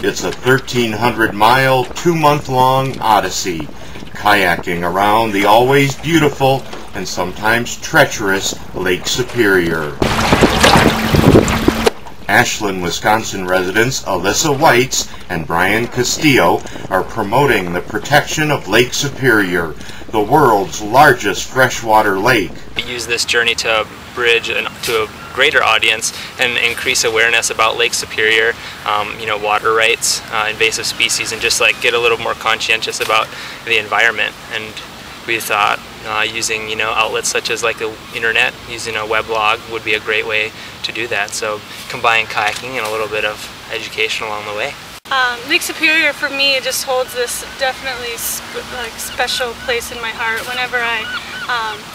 It's a 1,300-mile, 2-month-long odyssey, kayaking around the always beautiful and sometimes treacherous Lake Superior. Ashland, Wisconsin residents Alissa Weitz and Brian Castillo are promoting the protection of Lake Superior, the world's largest freshwater lake. We use this journey to bridge to a greater audience and increase awareness about Lake Superior, water rights, invasive species, and just like get a little more conscientious about the environment. And we thought using outlets such as like the internet, using a weblog would be a great way to do that. So combine kayaking and a little bit of education along the way. Lake Superior for me, it just holds this definitely special place in my heart. Whenever I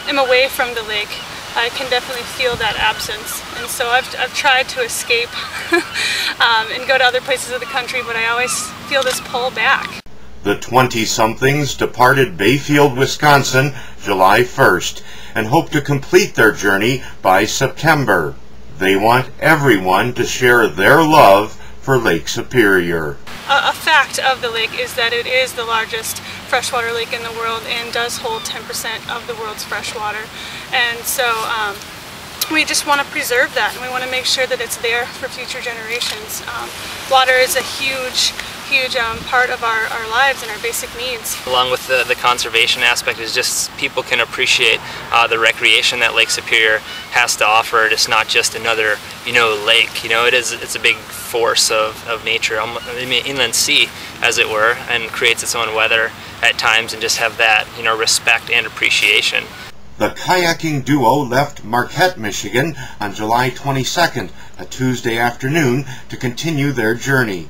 am away from the lake, I can definitely feel that absence, and so I've tried to escape and go to other places of the country, but I always feel this pull back. The 20-somethings departed Bayfield, Wisconsin, July 1st, and hope to complete their journey by September. They want everyone to share their love for Lake Superior. A fact of the lake is that it is the largest freshwater lake in the world and does hold 10% of the world's freshwater. And so we just want to preserve that, and we want to make sure that it's there for future generations. Water is a huge part of our lives and our basic needs. Along with the conservation aspect is just people can appreciate the recreation that Lake Superior has to offer. It's not just another lake. It's a big force of nature, inland sea as it were, and creates its own weather at times, and just have that respect and appreciation. The kayaking duo left Marquette, Michigan on July 22nd, a Tuesday afternoon, to continue their journey.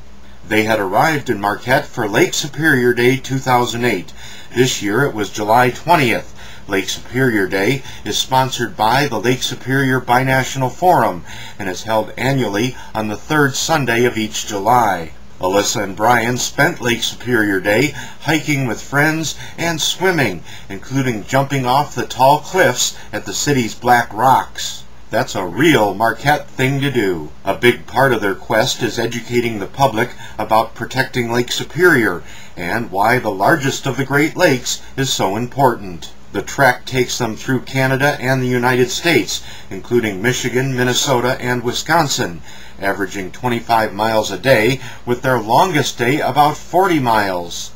They had arrived in Marquette for Lake Superior Day 2008. This year it was July 20th. Lake Superior Day is sponsored by the Lake Superior Binational Forum and is held annually on the third Sunday of each July. Alissa and Brian spent Lake Superior Day hiking with friends and swimming, including jumping off the tall cliffs at the city's Black Rocks. That's a real Marquette thing to do. A big part of their quest is educating the public about protecting Lake Superior and why the largest of the Great Lakes is so important. The trek takes them through Canada and the United States, including Michigan, Minnesota, and Wisconsin, averaging 25 miles a day, with their longest day about 40 miles.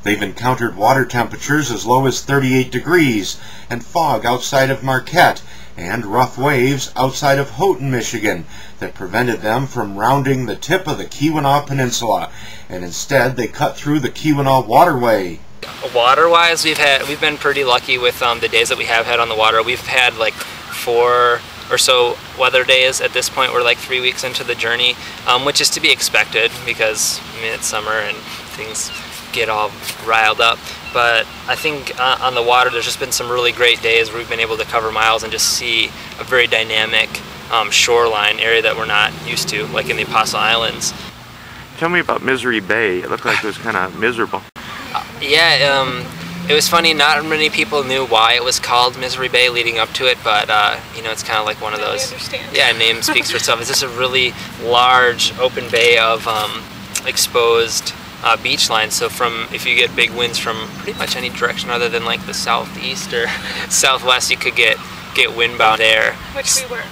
They've encountered water temperatures as low as 38 degrees and fog outside of Marquette, and rough waves outside of Houghton, Michigan, that prevented them from rounding the tip of the Keweenaw Peninsula, and instead they cut through the Keweenaw Waterway. Water-wise, we've been pretty lucky with the days that we have had on the water. We've had like 4 or so weather days at this point. We're like 3 weeks into the journey, which is to be expected because it's summer and things get all riled up. But I think on the water there's just been some really great days where we've been able to cover miles and just see a very dynamic shoreline area that we're not used to, like in the Apostle Islands. Tell me about Misery Bay. It looked like it was kind of miserable. It was funny, not many people knew why it was called Misery Bay leading up to it, but it's kind of like one of those, name speaks for itself. It's just a really large open bay of exposed beach line. So if you get big winds from pretty much any direction other than like the southeast or southwest, you could get windbound air. Which we were.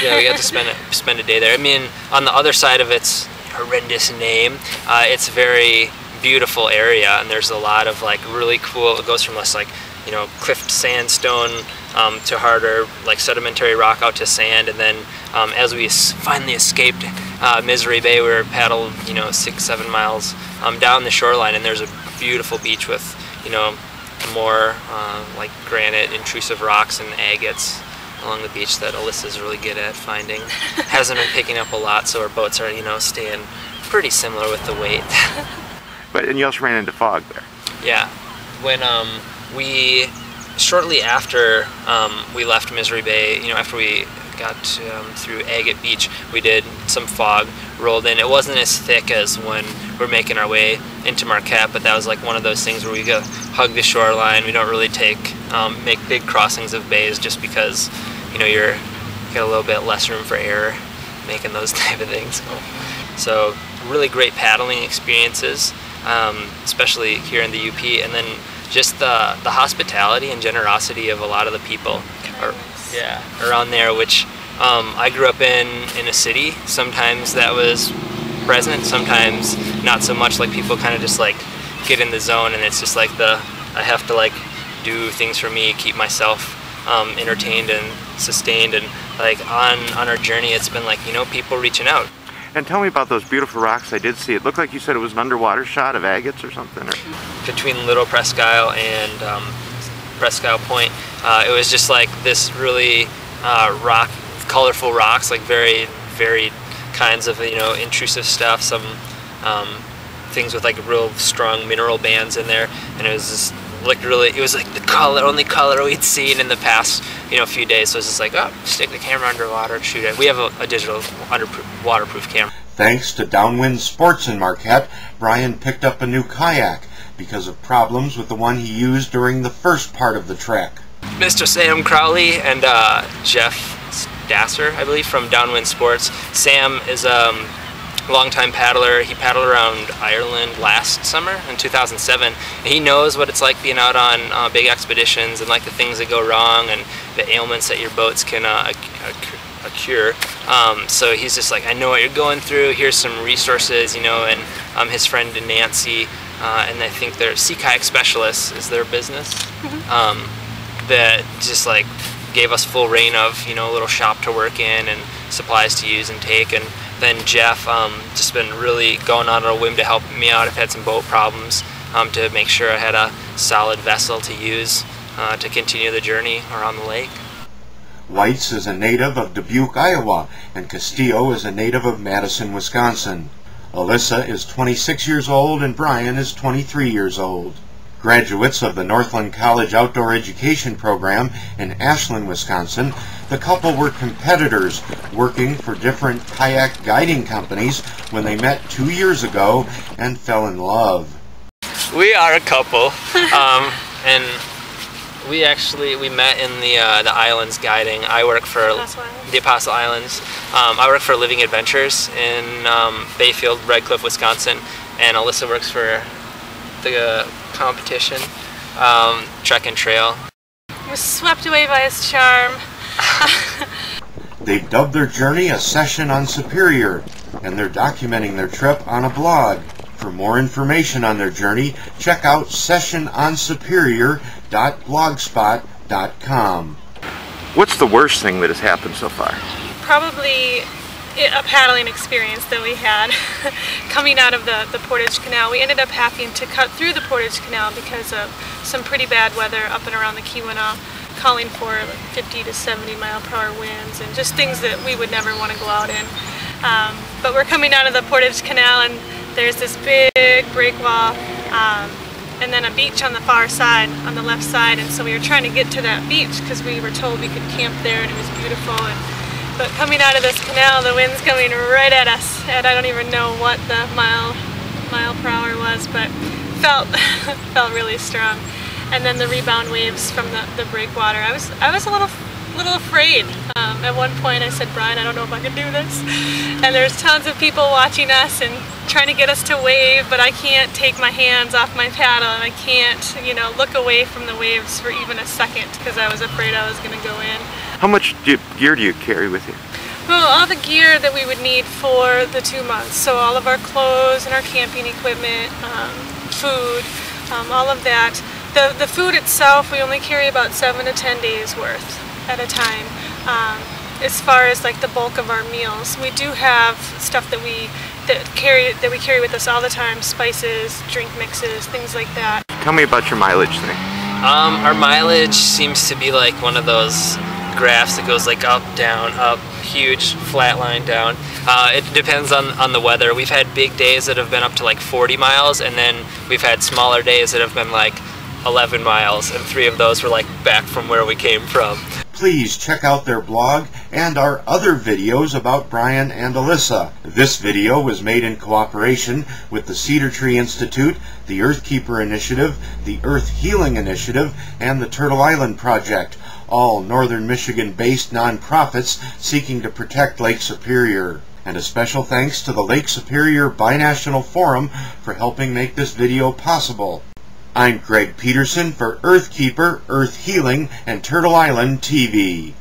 Yeah, we got to spend a day there. I mean, on the other side of its horrendous name, it's a very beautiful area, and there's a lot of like really cool. It goes from this like cliffed sandstone to harder like sedimentary rock out to sand, and then as we finally escaped Misery Bay, we were paddled 6-7 miles down the shoreline, and there's a beautiful beach with more like granite intrusive rocks and agates along the beach that Alyssa's really good at finding. Hasn't been picking up a lot, so our boats are staying pretty similar with the weight. And you also ran into fog there. Yeah, when we shortly after we left Misery Bay, after we got through Agate Beach, we did some fog rolled in. It wasn't as thick as when we're making our way into Marquette, but that was like one of those things where we go hug the shoreline. We don't really make big crossings of bays just because you got a little bit less room for error making those type of things. So really great paddling experiences, especially here in the UP, and then just the hospitality and generosity of a lot of the people around there, which I grew up in a city. Sometimes that was present, sometimes not so much. Like people kind of just like get in the zone, and it's just like I have to like do things for me, keep myself entertained and sustained, and like on our journey it's been like, you know, people reaching out. And tell me about those beautiful rocks I did see. It looked like you said it was an underwater shot of agates or something. Between Little Presque Isle and Presque Isle Point, it was just like this really colorful rocks, like very varied kinds of, you know, intrusive stuff. Some things with like real strong mineral bands in there, and it was just it was like the only color we'd seen in the past, you know, few days. So it's just like, oh, stick the camera underwater and shoot it. We have a digital waterproof camera. Thanks to Downwind Sports in Marquette, Brian picked up a new kayak because of problems with the one he used during the first part of the trek. Mr. Sam Crowley and Jeff Dasser, I believe, from Downwind Sports. Sam is longtime paddler. He paddled around Ireland last summer in 2007. And he knows what it's like being out on big expeditions, and like the things that go wrong and the ailments that your boats can occur. So he's just like, I know what you're going through. Here's some resources, you know. And his friend Nancy, and I think they're Sea Kayak Specialists is their business. That just like gave us full reign of, you know, a little shop to work in and supplies to use and take. And then Jeff just been really going on a whim to help me out. I've had some boat problems to make sure I had a solid vessel to use to continue the journey around the lake. Weitz is a native of Dubuque, Iowa, and Castillo is a native of Madison, Wisconsin. Alissa is 26 years old and Brian is 23 years old. Graduates of the Northland College Outdoor Education Program in Ashland, Wisconsin, the couple were competitors working for different kayak guiding companies when they met 2 years ago and fell in love. We are a couple, and we met in the islands guiding. I work for the Apostle Islands. I work for Living Adventures in Bayfield, Red Cliff, Wisconsin, and Alissa works for the competition, Trek and Trail. We're swept away by his charm. They've dubbed their journey a session on Superior, and they're documenting their trip on a blog. For more information on their journey, check out sessiononsuperior.blogspot.com. What's the worst thing that has happened so far? Probably a paddling experience that we had coming out of the Portage Canal. We ended up having to cut through the Portage Canal because of some pretty bad weather up and around the Keweenaw, calling for like 50 to 70 mile-per-hour winds and just things that we would never want to go out in. But we're coming out of the Portage Canal, and there's this big break wall and then a beach on the far side, on the left side, and so we were trying to get to that beach because we were told we could camp there and it was beautiful. But coming out of this canal, the wind's coming right at us, and I don't even know what the mile per hour was, but felt really strong. And then the rebound waves from the breakwater. I was a little afraid. At one point I said, Brian, I don't know if I can do this. And there's tons of people watching us and trying to get us to wave, but I can't take my hands off my paddle, and I can't, you know, look away from the waves for even a second because I was afraid I was going to go in. How much gear do you carry with you? Well, all the gear that we would need for the 2 months. So all of our clothes and our camping equipment, food, all of that. The food itself, we only carry about 7 to 10 days worth at a time. As far as like the bulk of our meals, we do have stuff that we carry with us all the time: spices, drink mixes, things like that. Tell me about your mileage thing. Our mileage seems to be like one of those graphs that goes like up, down, up, huge flat line down. It depends on the weather. We've had big days that have been up to like 40 miles, and then we've had smaller days that have been like 11 miles, and 3 of those were like back from where we came from. Please check out their blog and our other videos about Brian and Alissa. This video was made in cooperation with the Cedar Tree Institute, the Earthkeeper Initiative, the Earth Healing Initiative, and the Turtle Island Project. all northern Michigan-based nonprofits seeking to protect Lake Superior. And a special thanks to the Lake Superior Binational Forum for helping make this video possible. I'm Greg Peterson for Earthkeeper, Earth Healing, and Turtle Island TV.